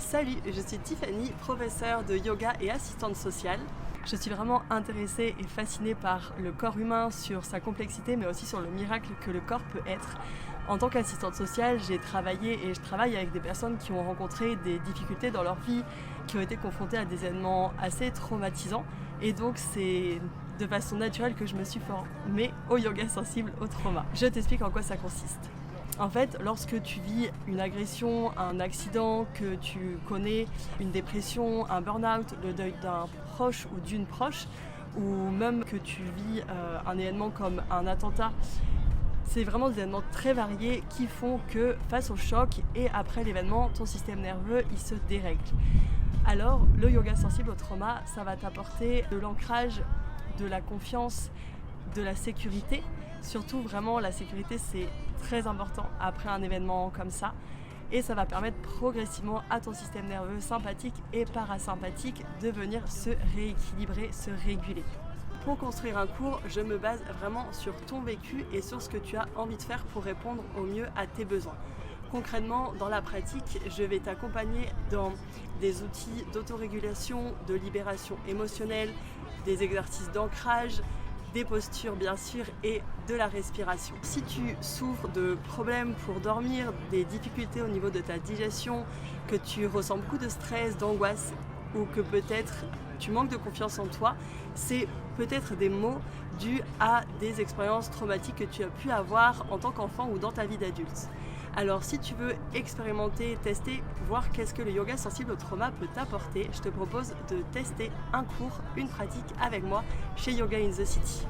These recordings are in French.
Salut, je suis Tiffany, professeure de yoga et assistante sociale. Je suis vraiment intéressée et fascinée par le corps humain, sur sa complexité, mais aussi sur le miracle que le corps peut être. En tant qu'assistante sociale, j'ai travaillé et je travaille avec des personnes qui ont rencontré des difficultés dans leur vie, qui ont été confrontées à des événements assez traumatisants. Et donc c'est de façon naturelle que je me suis formée au yoga sensible au trauma. Je t'explique en quoi ça consiste. En fait, lorsque tu vis une agression, un accident, que tu connais une dépression, un burn-out, le deuil d'un proche ou d'une proche, ou même que tu vis un événement comme un attentat, c'est vraiment des événements très variés qui font que face au choc et après l'événement, ton système nerveux il se dérègle. Alors, le yoga sensible au trauma, ça va t'apporter de l'ancrage, de la confiance, de la sécurité. Surtout, vraiment, la sécurité, c'est très important après un événement comme ça. Et ça va permettre progressivement à ton système nerveux sympathique et parasympathique de venir se rééquilibrer, se réguler. Pour construire un cours, je me base vraiment sur ton vécu et sur ce que tu as envie de faire pour répondre au mieux à tes besoins. Concrètement, dans la pratique, je vais t'accompagner dans des outils d'autorégulation, de libération émotionnelle, des exercices d'ancrage, des postures bien sûr et de la respiration. Si tu souffres de problèmes pour dormir, des difficultés au niveau de ta digestion, que tu ressens beaucoup de stress, d'angoisse ou que peut-être tu manques de confiance en toi, c'est peut-être des maux dus à des expériences traumatiques que tu as pu avoir en tant qu'enfant ou dans ta vie d'adulte. Alors si tu veux expérimenter, tester, voir qu'est-ce que le yoga sensible au trauma peut t'apporter, je te propose de tester un cours, une pratique avec moi chez Yoga in the City.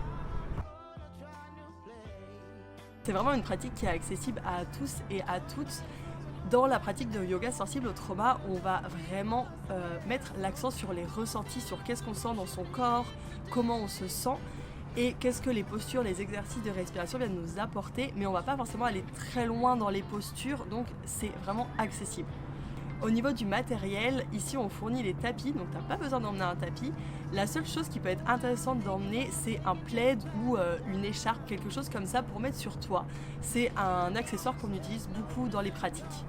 C'est vraiment une pratique qui est accessible à tous et à toutes. Dans la pratique de yoga sensible au trauma, on va vraiment mettre l'accent sur les ressentis, sur qu'est-ce qu'on sent dans son corps, comment on se sent et qu'est-ce que les postures, les exercices de respiration viennent nous apporter, mais on va pas forcément aller très loin dans les postures, donc c'est vraiment accessible. Au niveau du matériel, ici on fournit les tapis, donc tu n'as pas besoin d'emmener un tapis. La seule chose qui peut être intéressante d'emmener, c'est un plaid ou une écharpe, quelque chose comme ça pour mettre sur toi. C'est un accessoire qu'on utilise beaucoup dans les pratiques.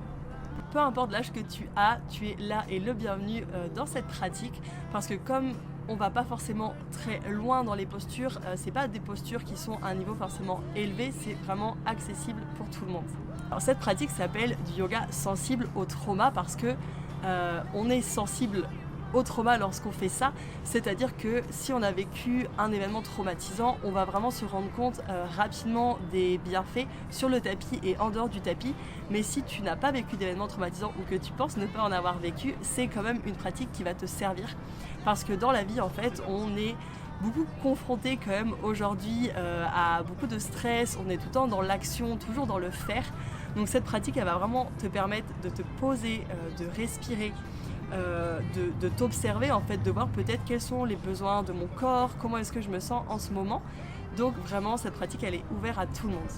Peu importe l'âge que tu as, tu es là et le bienvenu dans cette pratique, parce que comme on va pas forcément très loin dans les postures, c'est pas des postures qui sont à un niveau forcément élevé, c'est vraiment accessible pour tout le monde. Alors cette pratique s'appelle du yoga sensible au trauma parce que on est sensible au trauma lorsqu'on fait ça, c'est-à-dire que si on a vécu un événement traumatisant, on va vraiment se rendre compte rapidement des bienfaits sur le tapis et en dehors du tapis, mais si tu n'as pas vécu d'événement traumatisant ou que tu penses ne pas en avoir vécu, c'est quand même une pratique qui va te servir parce que dans la vie en fait on est beaucoup confronté quand même aujourd'hui à beaucoup de stress, on est tout le temps dans l'action, toujours dans le faire, donc cette pratique elle va vraiment te permettre de te poser, de respirer, de t'observer en fait, de voir peut-être quels sont les besoins de mon corps, comment est-ce que je me sens en ce moment. Donc vraiment cette pratique elle est ouverte à tout le monde.